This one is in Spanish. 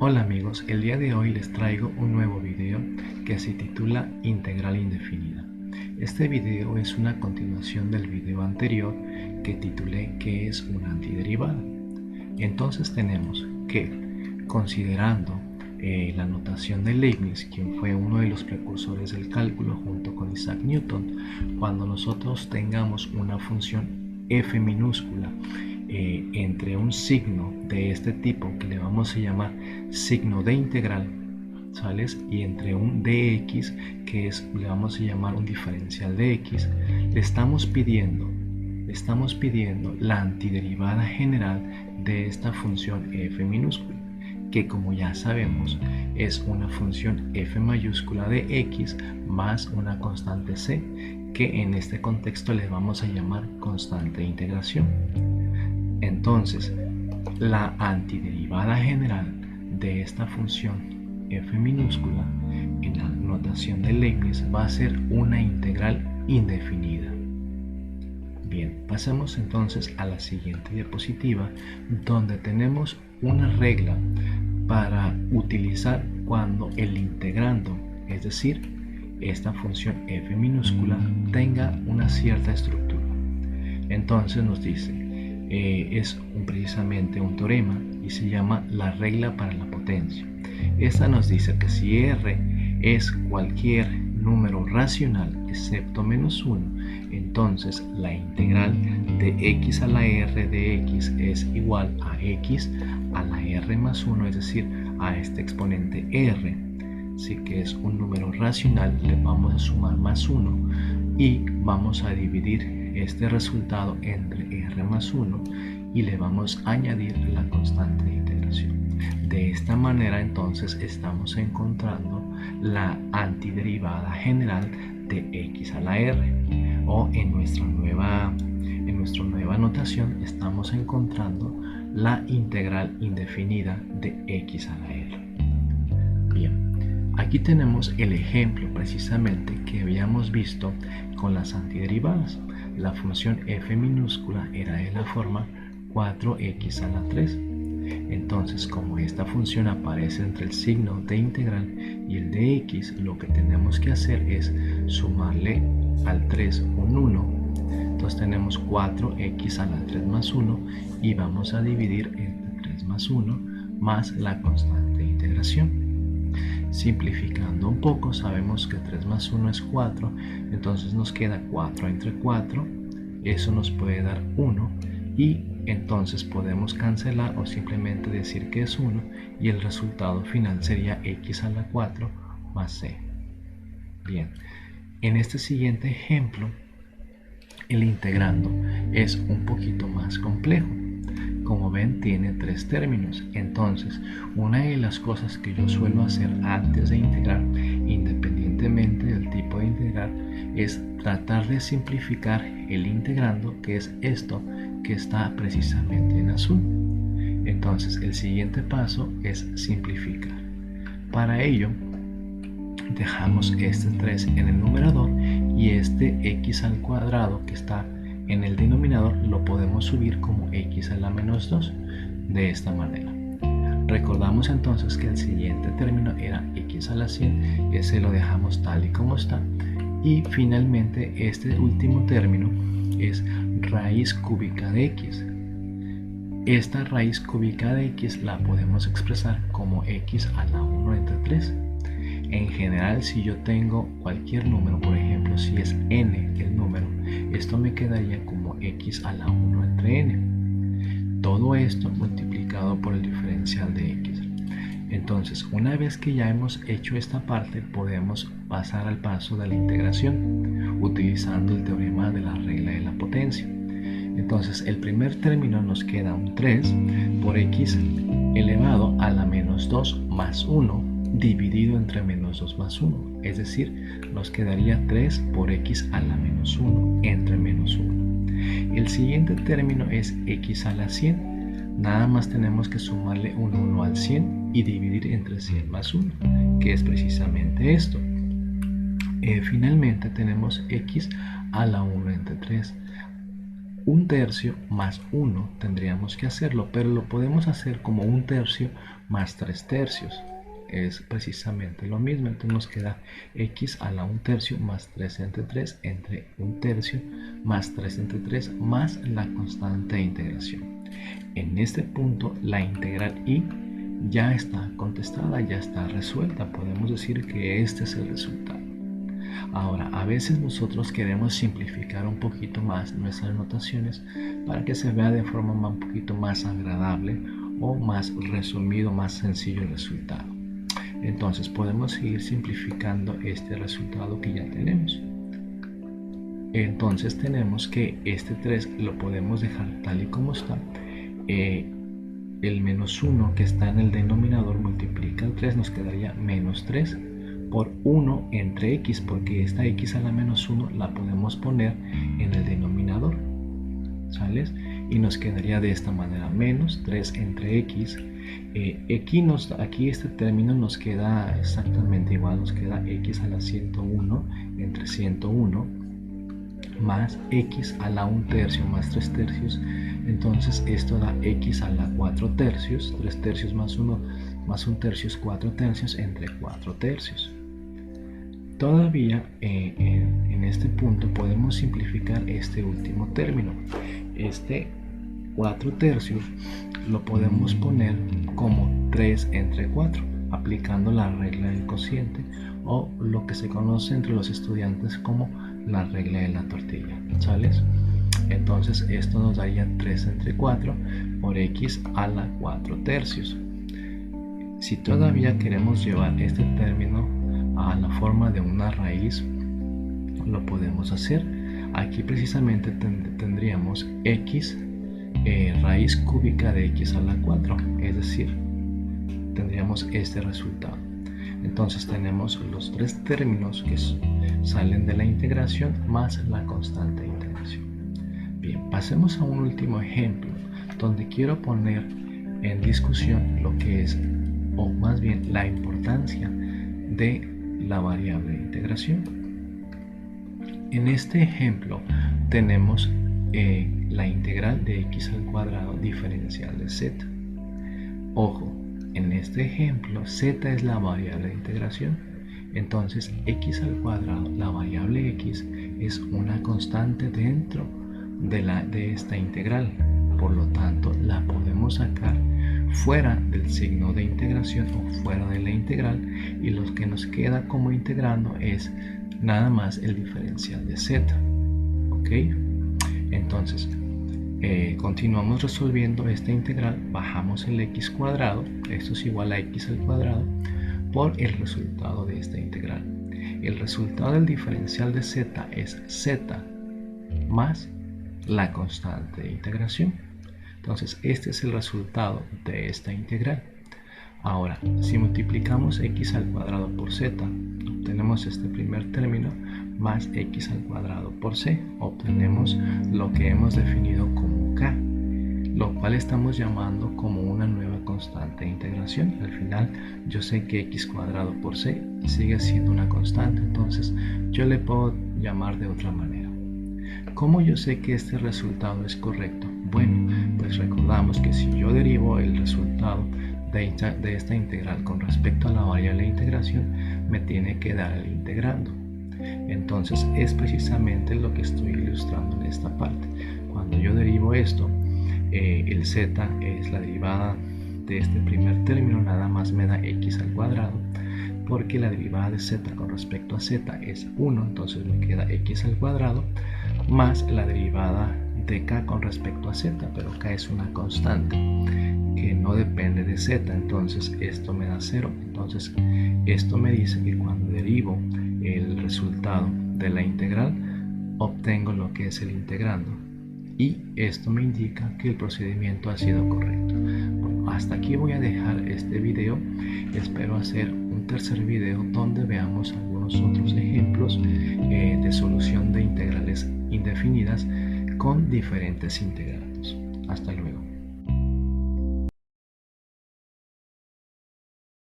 Hola amigos, el día de hoy les traigo un nuevo video que se titula Integral Indefinida. Este video es una continuación del video anterior que titulé ¿Qué es una antiderivada? Entonces tenemos que, considerando la notación de Leibniz, quien fue uno de los precursores del cálculo junto con Isaac Newton, cuando nosotros tengamos una función f minúscula entre un signo de este tipo que le vamos a llamar signo de integral, ¿sales? Y entre un dx que le vamos a llamar un diferencial de x, le estamos pidiendo la antiderivada general de esta función f minúscula, que como ya sabemos es una función f mayúscula de x más una constante c, que en este contexto le vamos a llamar constante de integración. Entonces, la antiderivada general de esta función f minúscula en la notación de Leibniz va a ser una integral indefinida. Bien, pasemos entonces a la siguiente diapositiva, donde tenemos una regla para utilizar cuando el integrando, es decir, esta función f minúscula, tenga una cierta estructura. Entonces nos dice, es precisamente un teorema y se llama la regla para la potencia. Esta nos dice que si r es cualquier número racional excepto menos 1, entonces la integral de x a la r de x es igual a x a la r más 1, es decir, a este exponente r. Si que es un número racional, le vamos a sumar más 1 y vamos a dividir este resultado entre r más 1 y le vamos a añadir la constante de integración. De esta manera entonces estamos encontrando la antiderivada general de x a la r, o en nuestra nueva notación estamos encontrando la integral indefinida de x a la r. Bien, aquí tenemos el ejemplo precisamente que habíamos visto con las antiderivadas. La función f minúscula era de la forma 4x a la 3. Entonces, como esta función aparece entre el signo de integral y el de x, lo que tenemos que hacer es sumarle al 3 un 1. Entonces tenemos 4x a la 3 más 1 y vamos a dividir entre 3 más 1 más la constante de integración. Simplificando un poco, sabemos que 3 más 1 es 4, entonces nos queda 4 entre 4, eso nos puede dar 1 y entonces podemos cancelar o simplemente decir que es 1 y el resultado final sería x a la 4 más c. Bien, en este siguiente ejemplo el integrando es un poquito más complejo. Como ven, tiene 3 términos. Entonces, una de las cosas que yo suelo hacer antes de integrar, independientemente del tipo de integrar, es tratar de simplificar el integrando, que es esto que está precisamente en azul. Entonces, el siguiente paso es simplificar. Para ello, dejamos este 3 en el numerador y este x al cuadrado que está en el denominador lo podemos subir como x a la menos 2, de esta manera. Recordamos entonces que el siguiente término era x a la 100, ese lo dejamos tal y como está, y finalmente este último término es raíz cúbica de x. Esta raíz cúbica de x la podemos expresar como x a la 1 entre 3. En general, si yo tengo cualquier número, por ejemplo, si es n el número, esto me quedaría como x a la 1 entre n. Todo esto multiplicado por el diferencial de x. Entonces, una vez que ya hemos hecho esta parte, podemos pasar al paso de la integración, utilizando el teorema de la regla de la potencia. Entonces, el primer término nos queda un 3 por x elevado a la menos 2 más 1, dividido entre menos 2 más 1, es decir, nos quedaría 3 por x a la menos 1 entre menos 1. El siguiente término es x a la 100, nada más tenemos que sumarle un 1 al 100 y dividir entre 100 más 1, que es precisamente esto. Finalmente tenemos x a la 1 entre 3. 1 tercio más 1 tendríamos que hacerlo, pero lo podemos hacer como 1 tercio más 3 tercios. Es precisamente lo mismo, entonces nos queda x a la 1 tercio más 3 entre 3 entre 1 tercio más 3 entre 3 más la constante de integración. En este punto la integral y ya está contestada, ya está resuelta, podemos decir que este es el resultado. Ahora, a veces nosotros queremos simplificar un poquito más nuestras notaciones para que se vea de forma un poquito más agradable o más resumido, más sencillo el resultado. Entonces podemos seguir simplificando este resultado que ya tenemos. Entonces tenemos que este 3 lo podemos dejar tal y como está. El menos 1 que está en el denominador multiplica el 3, nos quedaría menos 3 por 1 entre x, porque esta x a la menos 1 la podemos poner en el denominador, ¿sales? Y nos quedaría de esta manera, menos 3 entre x. Aquí este término nos queda exactamente igual, nos queda x a la 101 entre 101 más x a la 1 tercio más 3 tercios. Entonces esto da x a la 4 tercios, 3 tercios más 1 más 1 tercio es 4 tercios entre 4 tercios. Todavía en este punto podemos simplificar este último término. Este 4 tercios lo podemos poner como 3 entre 4, aplicando la regla del cociente o lo que se conoce entre los estudiantes como la regla de la tortilla, ¿sales? Entonces esto nos daría 3 entre 4 por x a la 4 tercios. Si todavía queremos llevar este término a la forma de una raíz, lo podemos hacer. Aquí precisamente tendríamos x raíz cúbica de x a la 4, es decir, tendríamos este resultado. Entonces tenemos los tres términos que salen de la integración más la constante de integración. Bien, pasemos a un último ejemplo donde quiero poner en discusión lo que es, o más bien la importancia de la variable de integración. En este ejemplo tenemos la integral de x al cuadrado diferencial de z. Ojo, en este ejemplo z es la variable de integración, entonces x al cuadrado, la variable x, es una constante dentro de esta integral, por lo tanto la podemos sacar fuera del signo de integración o fuera de la integral, y lo que nos queda como integrando es nada más el diferencial de z. ¿Ok? Entonces continuamos resolviendo esta integral, bajamos el x cuadrado, esto es igual a x al cuadrado, por el resultado de esta integral. El resultado del diferencial de z es z más la constante de integración. Entonces este es el resultado de esta integral. Ahora, si multiplicamos x al cuadrado por z, obtenemos este primer término más x al cuadrado por c. Obtenemos lo que hemos definido como k, lo cual estamos llamando como una nueva constante de integración. Al final yo sé que x cuadrado por c sigue siendo una constante, entonces yo le puedo llamar de otra manera. ¿Cómo yo sé que este resultado es correcto? Bueno, pues recordamos que si yo derivo el resultado de esta integral con respecto a la variable de integración, me tiene que dar el integrando. Entonces es precisamente lo que estoy ilustrando en esta parte. Cuando yo derivo esto, el z es la derivada de este primer término, nada más me da x al cuadrado, porque la derivada de z con respecto a z es 1, entonces me queda x al cuadrado, más la derivada de k con respecto a z, pero k es una constante que no depende de z, entonces esto me da 0. Entonces esto me dice que cuando derivo el resultado de la integral, obtengo lo que es el integrando, y esto me indica que el procedimiento ha sido correcto. Bueno, hasta aquí voy a dejar este video. Espero hacer un tercer video donde veamos algunos otros ejemplos de solución de integrales indefinidas con diferentes integrandos. Hasta luego.